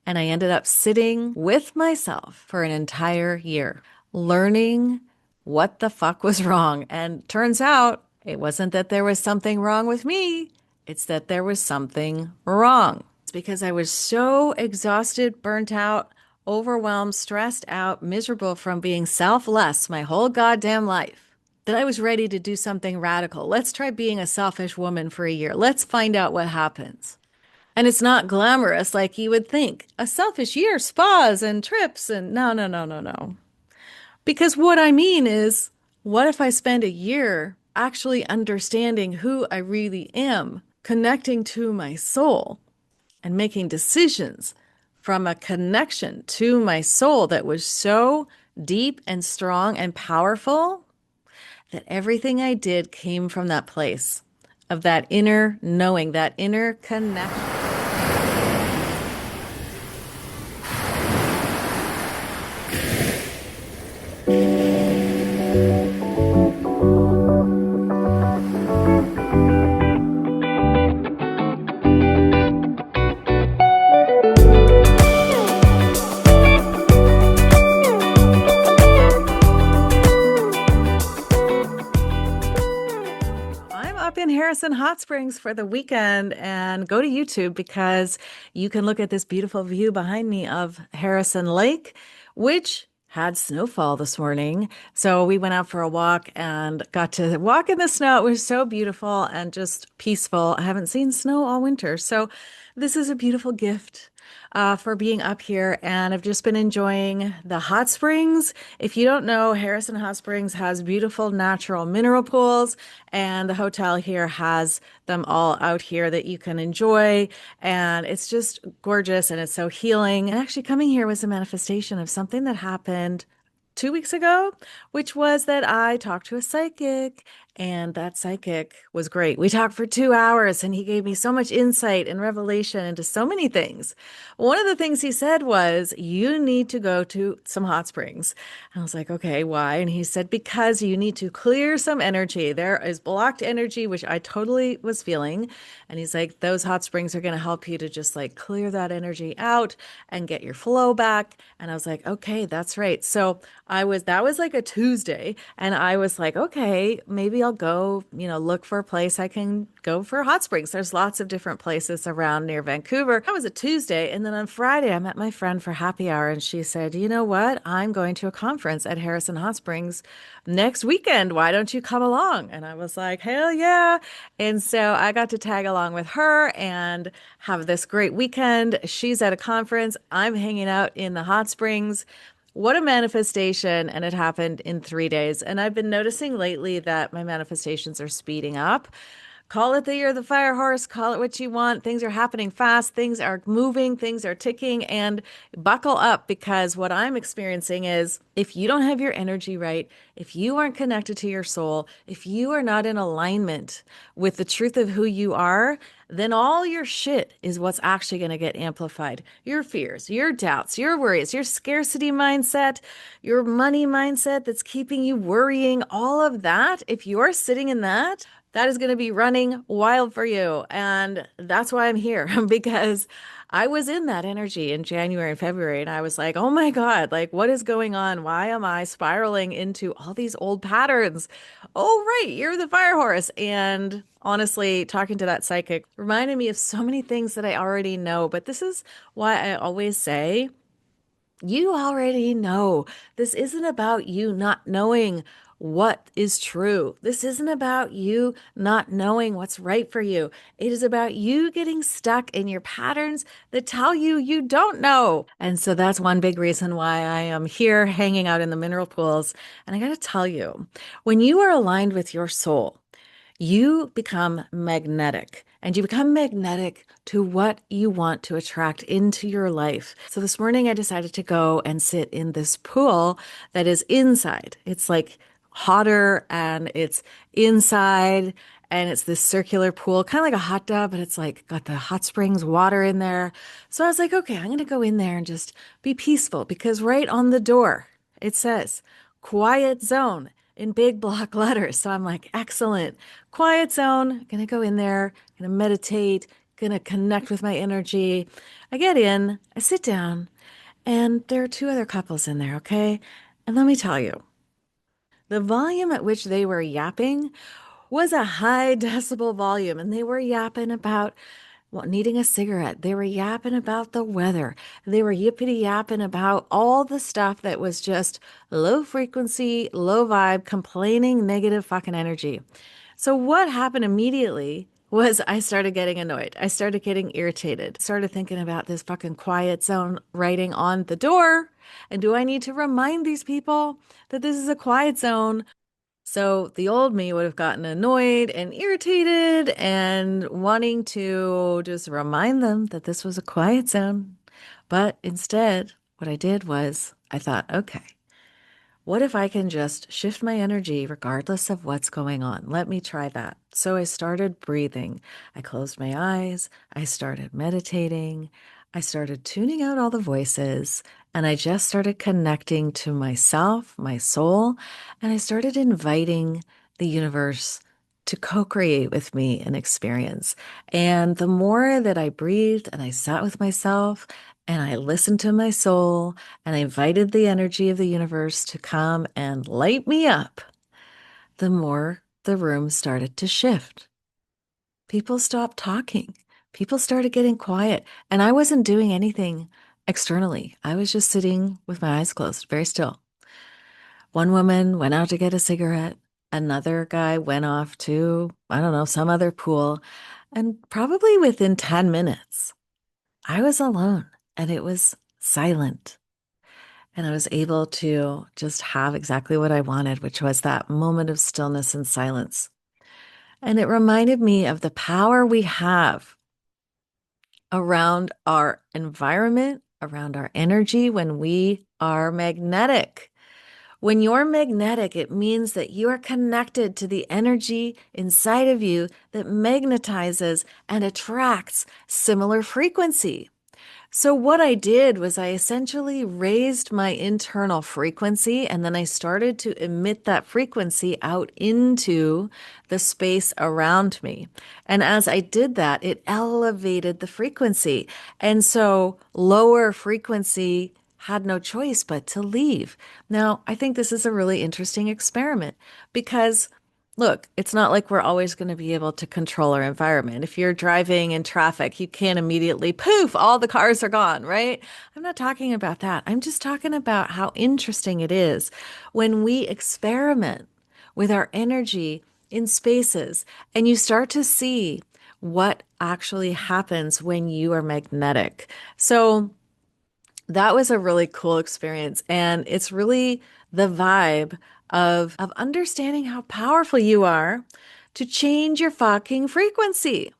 And I ended up sitting with myself for an entire year, learning what the fuck was wrong. And turns out it wasn't that there was something wrong with me, it's that there was something wrong. It's because I was so exhausted, burnt out, overwhelmed, stressed out, miserable from being selfless my whole goddamn life that I was ready to do something radical. Let's try being a selfish woman for a year. Let's find out what happens. And it's not glamorous like you would think. A selfish year, spas and trips, and no, no, no, no, no. Because what I mean is, what if I spend a year actually understanding who I really am, connecting to my soul, and making decisions from a connection to my soul that was so deep and strong and powerful that everything I did came from that place of that inner knowing, that inner connection. I'm up in Harrison Hot Springs for the weekend and go to YouTube because you can look at this beautiful view behind me of Harrison Lake, which had snowfall this morning. So we went out for a walk and got to walk in the snow. It was so beautiful and just peaceful. I haven't seen snow all winter. So this is a beautiful gift for being up here, and I've just been enjoying the hot springs. If you don't know, Harrison Hot Springs has beautiful natural mineral pools, and the hotel here has them all out here that you can enjoy. And it's just gorgeous and it's so healing. And actually, coming here was a manifestation of something that happened 2 weeks ago, which was that I talked to a psychic, and that psychic was great. We talked for 2 hours, and he gave me so much insight and revelation into so many things. One of the things he said was, "You need to go to some hot springs." And I was like, "Okay, why?" And he said, "Because you need to clear some energy. There is blocked energy," which I totally was feeling. And he's like, "Those hot springs are going to help you to just like clear that energy out and get your flow back." And I was like, "Okay, that's right." So that was like a Tuesday, and I was like, "Okay, maybe I'll go, look for a place I can go for hot springs." There's lots of different places around near Vancouver. That was a Tuesday. And then on Friday, I met my friend for happy hour, and she said, "You know what? I'm going to a conference at Harrison Hot Springs next weekend. Why don't you come along?" And I was like, "Hell yeah." And so I got to tag along with her and have this great weekend. She's at a conference. I'm hanging out in the hot springs. What a manifestation. And it happened in 3 days. And I've been noticing lately that my manifestations are speeding up. Call it the year of the fire horse, call it what you want. Things are happening fast, things are moving, things are ticking, and buckle up because what I'm experiencing is if you don't have your energy right, if you aren't connected to your soul, if you are not in alignment with the truth of who you are, then all your shit is what's actually going to get amplified. Your fears, your doubts, your worries, your scarcity mindset, your money mindset that's keeping you worrying, all of that, if you're sitting in that, that is going to be running wild for you. And that's why I'm here because I was in that energy in January and February. And I was like, oh my God, like what is going on? Why am I spiraling into all these old patterns? Oh, right. You're the fire horse. And honestly, talking to that psychic reminded me of so many things that I already know. But this is why I always say, you already know. This isn't about you not knowing what is true. This isn't about you not knowing what's right for you. It is about you getting stuck in your patterns that tell you you don't know. And so that's one big reason why I am here hanging out in the mineral pools. And I got to tell you, when you are aligned with your soul, you become magnetic and you become magnetic to what you want to attract into your life. So this morning I decided to go and sit in this pool that is inside. It's like hotter and it's inside and it's this circular pool, kind of like a hot tub, but it's like got the hot springs water in there. So I was like, okay, I'm going to go in there and just be peaceful because right on the door it says quiet zone in big block letters. So I'm like, excellent. Quiet zone. Gonna go in there, gonna meditate, gonna connect with my energy. I get in, I sit down, and there are two other couples in there, okay? And let me tell you, the volume at which they were yapping was a high decibel volume, and they were yapping about needing a cigarette. They were yapping about the weather. They were yippity yapping about all the stuff that was just low frequency, low vibe, complaining, negative fucking energy. So, what happened immediately was I started getting annoyed. I started getting irritated. Started thinking about this fucking quiet zone writing on the door. And do I need to remind these people that this is a quiet zone? So the old me would have gotten annoyed and irritated and wanting to just remind them that this was a quiet zone. But instead, what I did was I thought, okay, what if I can just shift my energy regardless of what's going on? Let me try that. So I started breathing. I closed my eyes. I started meditating. I started tuning out all the voices. And I just started connecting to myself, my soul. And I started inviting the universe to co create with me an experience. And the more that I breathed and I sat with myself and I listened to my soul, and I invited the energy of the universe to come and light me up, the more the room started to shift. People stopped talking. People started getting quiet. And I wasn't doing anything externally. I was just sitting with my eyes closed, very still. One woman went out to get a cigarette. Another guy went off to, I don't know, some other pool. And probably within 10 minutes, I was alone and it was silent. And I was able to just have exactly what I wanted, which was that moment of stillness and silence. And it reminded me of the power we have around our environment, around our energy when we are magnetic. When you're magnetic, it means that you are connected to the energy inside of you that magnetizes and attracts similar frequency. So, what I did was I essentially raised my internal frequency and then I started to emit that frequency out into the space around me. And as I did that, it elevated the frequency. And so, lower frequency had no choice but to leave. Now, I think this is a really interesting experiment because look, it's not like we're always going to be able to control our environment. If you're driving in traffic, you can't immediately poof, all the cars are gone, right? I'm not talking about that. I'm just talking about how interesting it is when we experiment with our energy in spaces and you start to see what actually happens when you are magnetic. So, that was a really cool experience. And it's really the vibe of understanding how powerful you are to change your fucking frequency.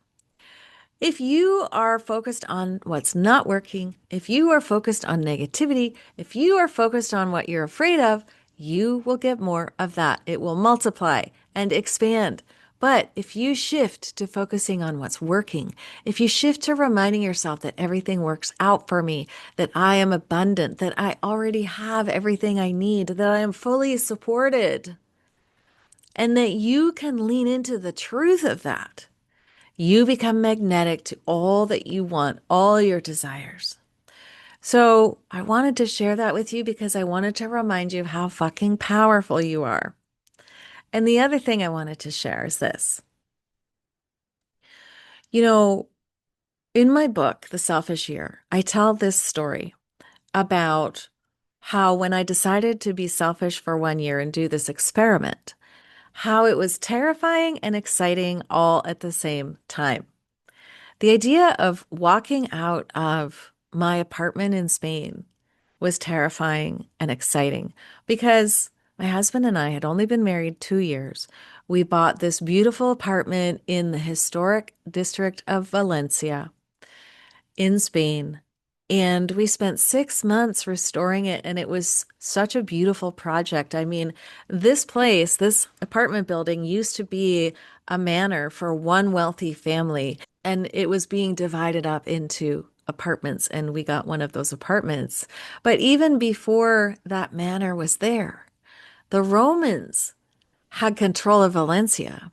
If you are focused on what's not working, if you are focused on negativity, if you are focused on what you're afraid of, you will get more of that. It will multiply and expand. But if you shift to focusing on what's working, if you shift to reminding yourself that everything works out for me, that I am abundant, that I already have everything I need, that I am fully supported, and that you can lean into the truth of that, you become magnetic to all that you want, all your desires. So I wanted to share that with you because I wanted to remind you of how fucking powerful you are. And the other thing I wanted to share is this. You know, in my book, The Selfish Year, I tell this story about how when I decided to be selfish for 1 year and do this experiment, how it was terrifying and exciting all at the same time. The idea of walking out of my apartment in Spain was terrifying and exciting because my husband and I had only been married 2 years. We bought this beautiful apartment in the historic district of Valencia in Spain. And we spent 6 months restoring it, and it was such a beautiful project. I mean, this place, this apartment building used to be a manor for one wealthy family, and it was being divided up into apartments, and we got one of those apartments. But even before that manor was there, the Romans had control of Valencia,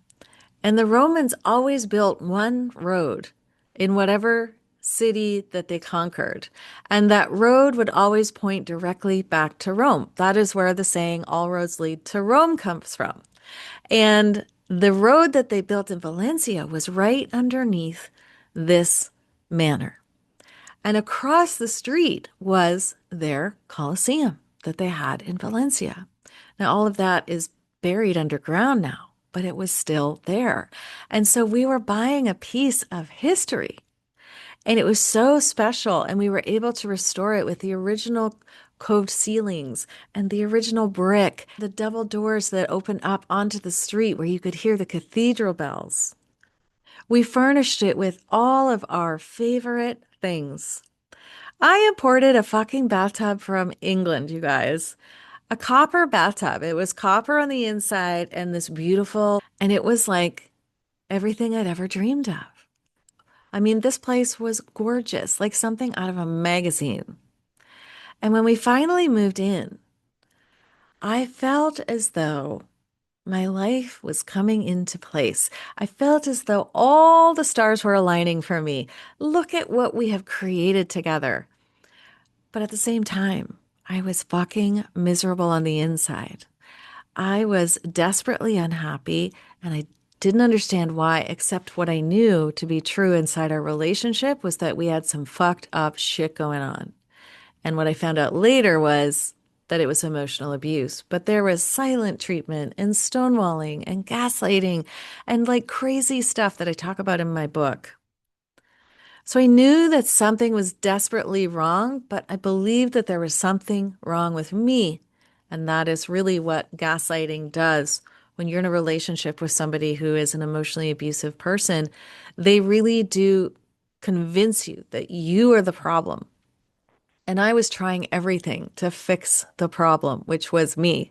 and the Romans always built one road in whatever city that they conquered. And that road would always point directly back to Rome. That is where the saying, all roads lead to Rome, comes from. And the road that they built in Valencia was right underneath this manor. And across the street was their Colosseum that they had in Valencia. Now, all of that is buried underground now, but it was still there. And so we were buying a piece of history, and it was so special. And we were able to restore it with the original coved ceilings and the original brick, the double doors that open up onto the street where you could hear the cathedral bells. We furnished it with all of our favorite things. I imported a fucking bathtub from England, you guys. A copper bathtub. It was copper on the inside and this beautiful, and it was like everything I'd ever dreamed of. I mean, this place was gorgeous, like something out of a magazine. And when we finally moved in, I felt as though my life was coming into place. I felt as though all the stars were aligning for me. Look at what we have created together. But at the same time, I was fucking miserable on the inside. I was desperately unhappy and I didn't understand why, except what I knew to be true inside our relationship was that we had some fucked up shit going on. And what I found out later was that it was emotional abuse. But there was silent treatment and stonewalling and gaslighting and like crazy stuff that I talk about in my book. So I knew that something was desperately wrong, but I believed that there was something wrong with me. And that is really what gaslighting does. When you're in a relationship with somebody who is an emotionally abusive person, they really do convince you that you are the problem. And I was trying everything to fix the problem, which was me.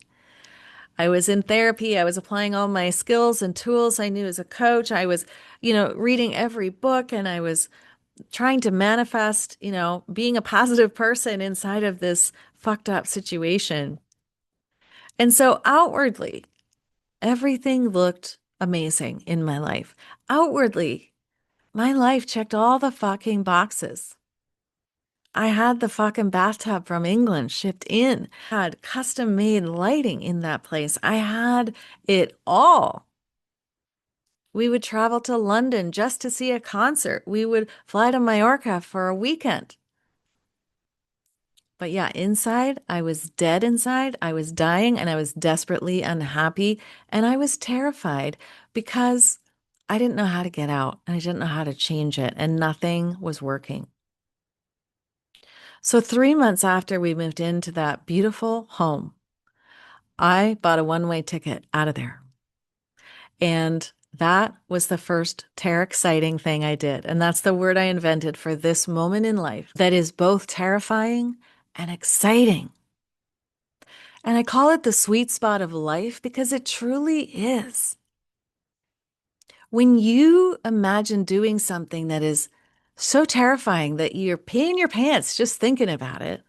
I was in therapy. I was applying all my skills and tools I knew as a coach. I was, reading every book and I was trying to manifest, being a positive person inside of this fucked up situation. And so outwardly, everything looked amazing in my life. Outwardly, my life checked all the fucking boxes. I had the fucking bathtub from England shipped in. I had custom made lighting in that place. I had it all. We would travel to London just to see a concert. We would fly to Mallorca for a weekend. But yeah, inside, I was dead inside. I was dying and I was desperately unhappy. And I was terrified because I didn't know how to get out and I didn't know how to change it, and nothing was working. So, 3 months after we moved into that beautiful home, I bought a one-way ticket out of there. And that was the first terror exciting thing I did. And that's the word I invented for this moment in life that is both terrifying and exciting. And I call it the sweet spot of life because it truly is. When you imagine doing something that is so terrifying that you're peeing your pants just thinking about it,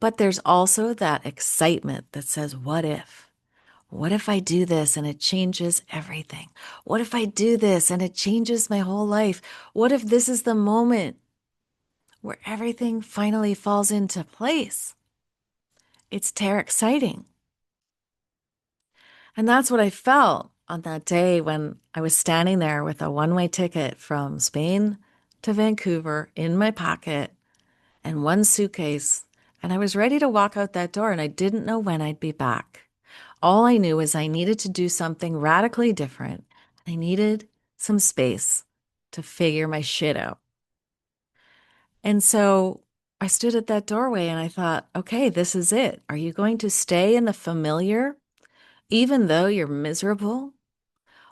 but there's also that excitement that says, what if? What if I do this and it changes everything? What if I do this and it changes my whole life? What if this is the moment where everything finally falls into place? It's terror exciting. And that's what I felt on that day when I was standing there with a one-way ticket from Spain to Vancouver in my pocket and one suitcase. And I was ready to walk out that door and I didn't know when I'd be back. All I knew is I needed to do something radically different. I needed some space to figure my shit out. And so I stood at that doorway and I thought, okay, this is it. Are you going to stay in the familiar, even though you're miserable?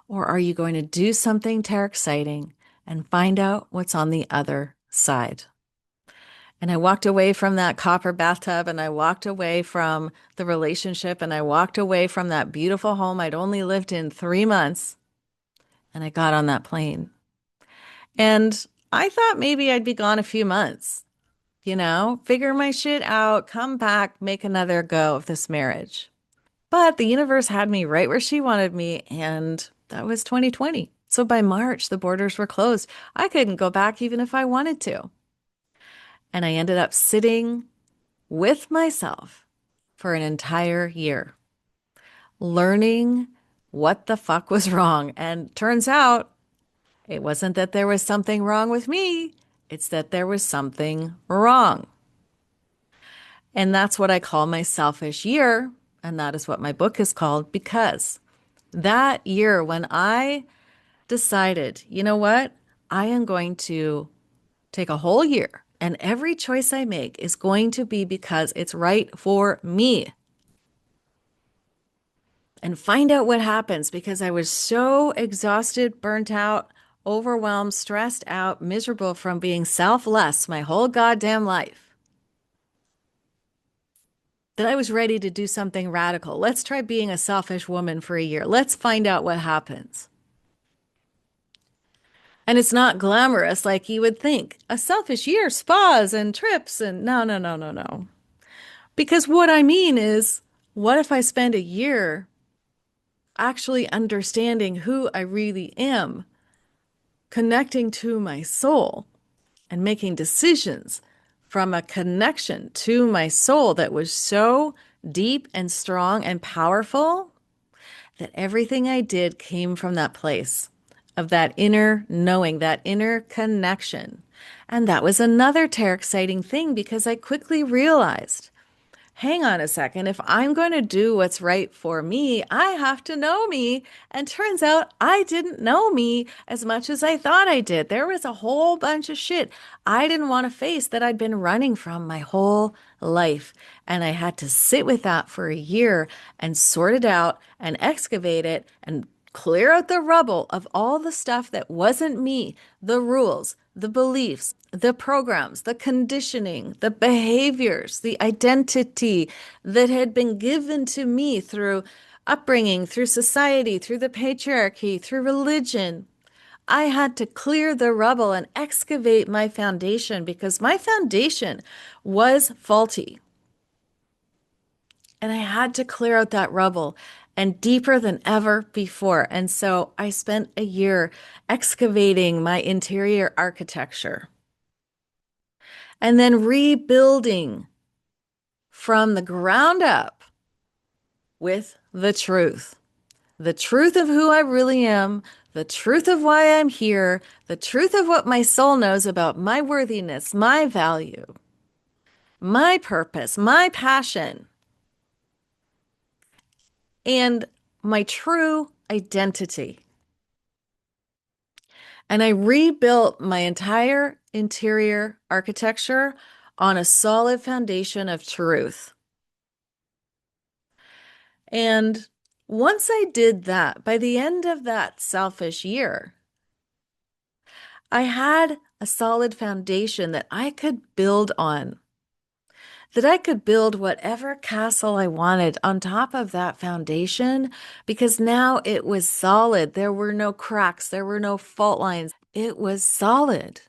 Or are you going to do something terror exciting and find out what's on the other side? And I walked away from that copper bathtub and I walked away from the relationship and I walked away from that beautiful home I'd only lived in 3 months. And I got on that plane. And I thought maybe I'd be gone a few months, figure my shit out, come back, make another go of this marriage. But the universe had me right where she wanted me. And that was 2020. So by March, the borders were closed. I couldn't go back even if I wanted to. And I ended up sitting with myself for an entire year, learning what the fuck was wrong. And turns out it wasn't that there was something wrong with me, it's that there was something wrong. And that's what I call my selfish year. And that is what my book is called, because that year when I decided, you know what? I am going to take a whole year and every choice I make is going to be because it's right for me. And find out what happens because I was so exhausted, burnt out, overwhelmed, stressed out, miserable from being selfless my whole goddamn life that I was ready to do something radical. Let's try being a selfish woman for a year. Let's find out what happens. And it's not glamorous like you would think. A selfish year, spas and trips, and no, no, no, no, no. Because what I mean is, what if I spend a year actually understanding who I really am, connecting to my soul, and making decisions from a connection to my soul that was so deep and strong and powerful that everything I did came from that place of that inner knowing, that inner connection. And that was another exciting thing because I quickly realized, hang on a second, if I'm going to do what's right for me, I have to know me. And turns out I didn't know me as much as I thought I did. There was a whole bunch of shit I didn't want to face that I'd been running from my whole life. And I had to sit with that for a year and sort it out and excavate it and clear out the rubble of all the stuff that wasn't me, the rules, the beliefs, the programs, the conditioning, the behaviors, the identity that had been given to me through upbringing, through society, through the patriarchy, through religion. I had to clear the rubble and excavate my foundation because my foundation was faulty. And I had to clear out that rubble and deeper than ever before. And so I spent a year excavating my interior architecture and then rebuilding from the ground up with the truth of who I really am, the truth of why I'm here, the truth of what my soul knows about my worthiness, my value, my purpose, my passion, and my true identity. And I rebuilt my entire interior architecture on a solid foundation of truth. And once I did that, by the end of that selfish year, I had a solid foundation that I could build on, that I could build whatever castle I wanted on top of that foundation because now it was solid. There were no cracks, there were no fault lines. It was solid.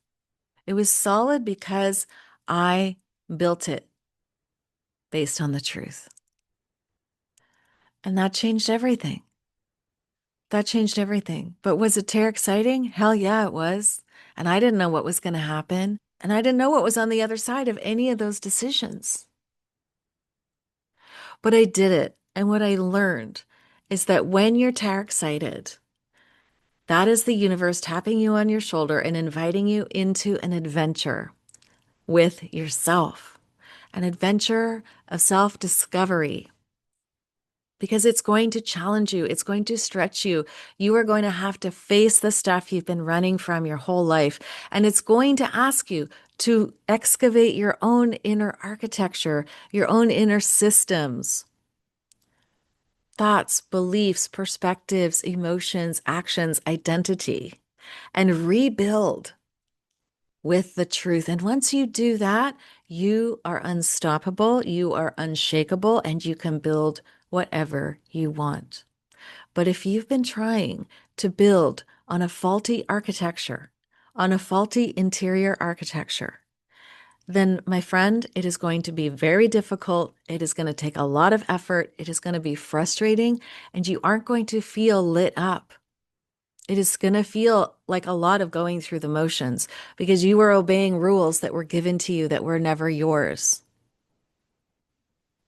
It was solid because I built it based on the truth. And that changed everything. That changed everything. But was it exciting? Hell yeah, it was. And I didn't know what was going to happen. And I didn't know what was on the other side of any of those decisions. But I did it. And what I learned is that when you're excited, that is the universe tapping you on your shoulder and inviting you into an adventure with yourself, an adventure of self-discovery. Because it's going to challenge you. It's going to stretch you. You are going to have to face the stuff you've been running from your whole life. And it's going to ask you to excavate your own inner architecture, your own inner systems, thoughts, beliefs, perspectives, emotions, actions, identity, and rebuild with the truth. And once you do that, you are unstoppable, you are unshakable, and you can build whatever you want. But if you've been trying to build on a faulty architecture, on a faulty interior architecture, then my friend, it is going to be very difficult. It is going to take a lot of effort. It is going to be frustrating, and you aren't going to feel lit up. It is going to feel like a lot of going through the motions because you were obeying rules that were given to you that were never yours.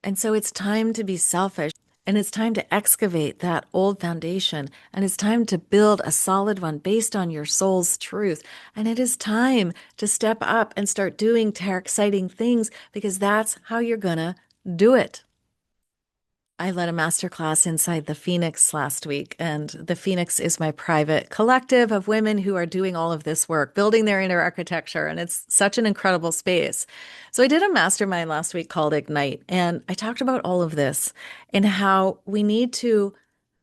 And so it's time to be selfish and it's time to excavate that old foundation and it's time to build a solid one based on your soul's truth. And it is time to step up and start doing exciting things because that's how you're gonna do it. I led a masterclass inside the Phoenix last week, and the Phoenix is my private collective of women who are doing all of this work, building their inner architecture, and it's such an incredible space. So I did a mastermind last week called Ignite, and I talked about all of this and how we need to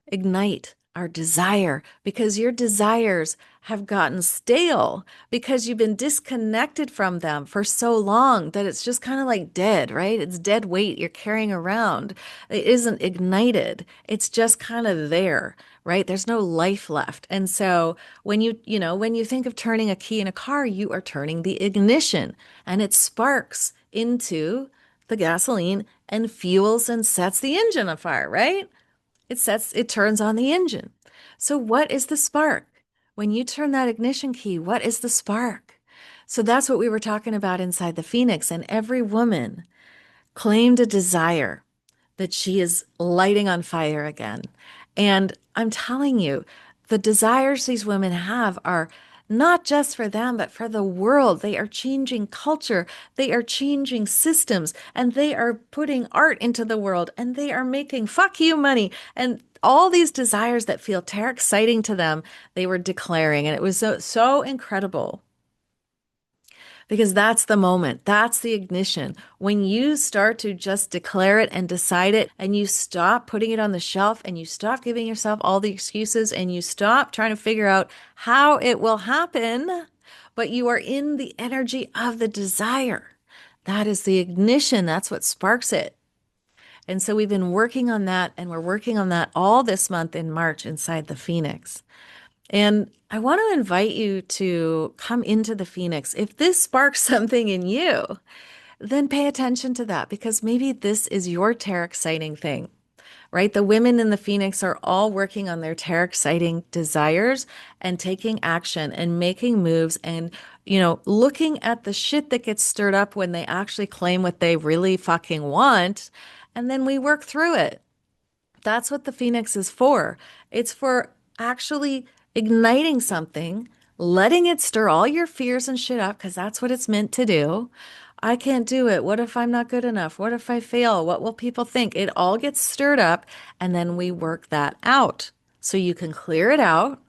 ignite our desire because your desires have gotten stale because you've been disconnected from them for so long that it's just kind of like dead, right? It's dead weight you're carrying around. It isn't ignited. It's just kind of there, right? There's no life left. And so when you think of turning a key in a car, you are turning the ignition and it sparks into the gasoline and fuels and sets the engine on fire, right? It turns on the engine. So what is the spark? When you turn that ignition key, what is the spark? So that's what we were talking about inside the Phoenix. And every woman claimed a desire that she is lighting on fire again. And I'm telling you, the desires these women have are not just for them, but for the world. They are changing culture, they are changing systems, and they are putting art into the world, and they are making fuck you money. And all these desires that feel terrible exciting to them, they were declaring. And it was so incredible because that's the moment. That's the ignition. When you start to just declare it and decide it, and you stop putting it on the shelf and you stop giving yourself all the excuses and you stop trying to figure out how it will happen, but you are in the energy of the desire. That is the ignition. That's what sparks it. And so we've been working on that, and we're working on that all this month in March inside the Phoenix. And I want to invite you to come into the Phoenix. If this sparks something in you, then pay attention to that because maybe this is your terror exciting thing, right? The women in the Phoenix are all working on their terror exciting desires and taking action and making moves and, looking at the shit that gets stirred up when they actually claim what they really fucking want. And then we work through it. That's what the Phoenix is for. It's for actually igniting something, letting it stir all your fears and shit up, because that's what it's meant to do. I can't do it. What if I'm not good enough? What if I fail? What will people think? It all gets stirred up, and then we work that out. So you can clear it out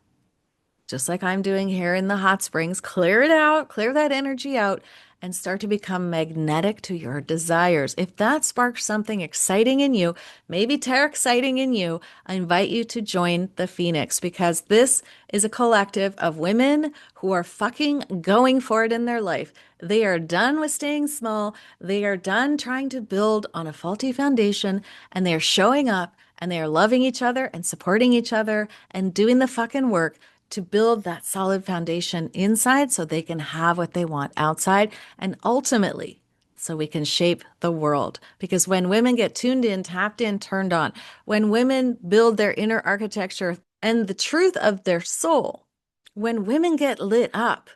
just like I'm doing here in the hot springs, clear it out, clear that energy out, and start to become magnetic to your desires. If that sparks something exciting in you, maybe terror exciting in you, I invite you to join the Phoenix because this is a collective of women who are fucking going for it in their life. They are done with staying small. They are done trying to build on a faulty foundation, and they are showing up and they are loving each other and supporting each other and doing the fucking work to build that solid foundation inside so they can have what they want outside and ultimately so we can shape the world. Because when women get tuned in, tapped in, turned on, when women build their inner architecture and the truth of their soul, when women get lit up,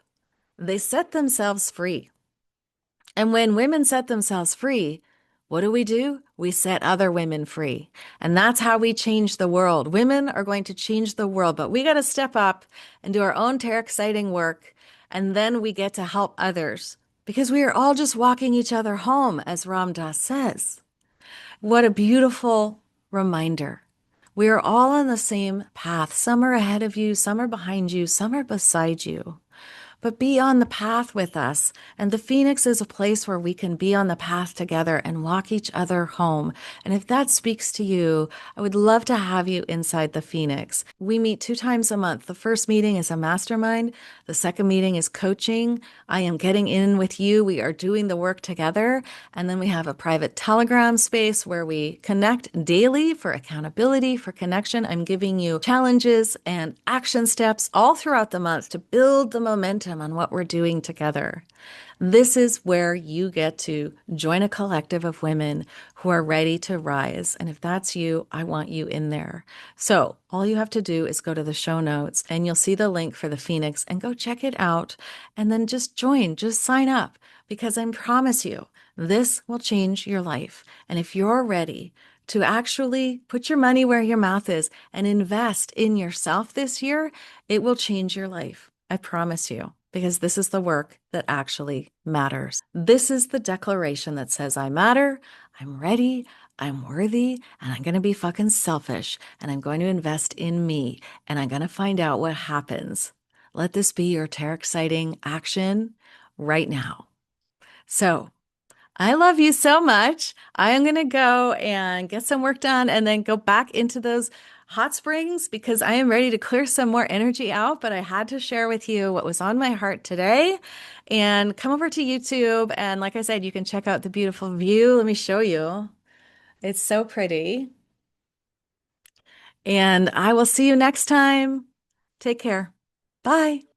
they set themselves free. And when women set themselves free, what do? We set other women free. And that's how we change the world. Women are going to change the world, but we got to step up and do our own terror exciting work. And then we get to help others because we are all just walking each other home, as Ram Dass says. What a beautiful reminder. We are all on the same path. Some are ahead of you, some are behind you, some are beside you. But be on the path with us. And the Phoenix is a place where we can be on the path together and walk each other home. And if that speaks to you, I would love to have you inside the Phoenix. We meet 2 times a month. The first meeting is a mastermind. The second meeting is coaching. I am getting in with you. We are doing the work together. And then we have a private Telegram space where we connect daily for accountability, for connection. I'm giving you challenges and action steps all throughout the month to build the momentum momentum on what we're doing together. This is where you get to join a collective of women who are ready to rise. And if that's you, I want you in there. So all you have to do is go to the show notes and you'll see the link for the Phoenix and go check it out. And then just join, just sign up because I promise you, this will change your life. And if you're ready to actually put your money where your mouth is and invest in yourself this year, it will change your life. I promise you, because this is the work that actually matters. This is the declaration that says, I matter, I'm ready, I'm worthy, and I'm going to be fucking selfish, and I'm going to invest in me, and I'm going to find out what happens. Let this be your terror exciting action right now. So, I love you so much. I am going to go and get some work done and then go back into those hot springs because I am ready to clear some more energy out. But I had to share with you what was on my heart today. And come over to YouTube. And like I said, you can check out the beautiful view. Let me show you. It's so pretty. And I will see you next time. Take care. Bye.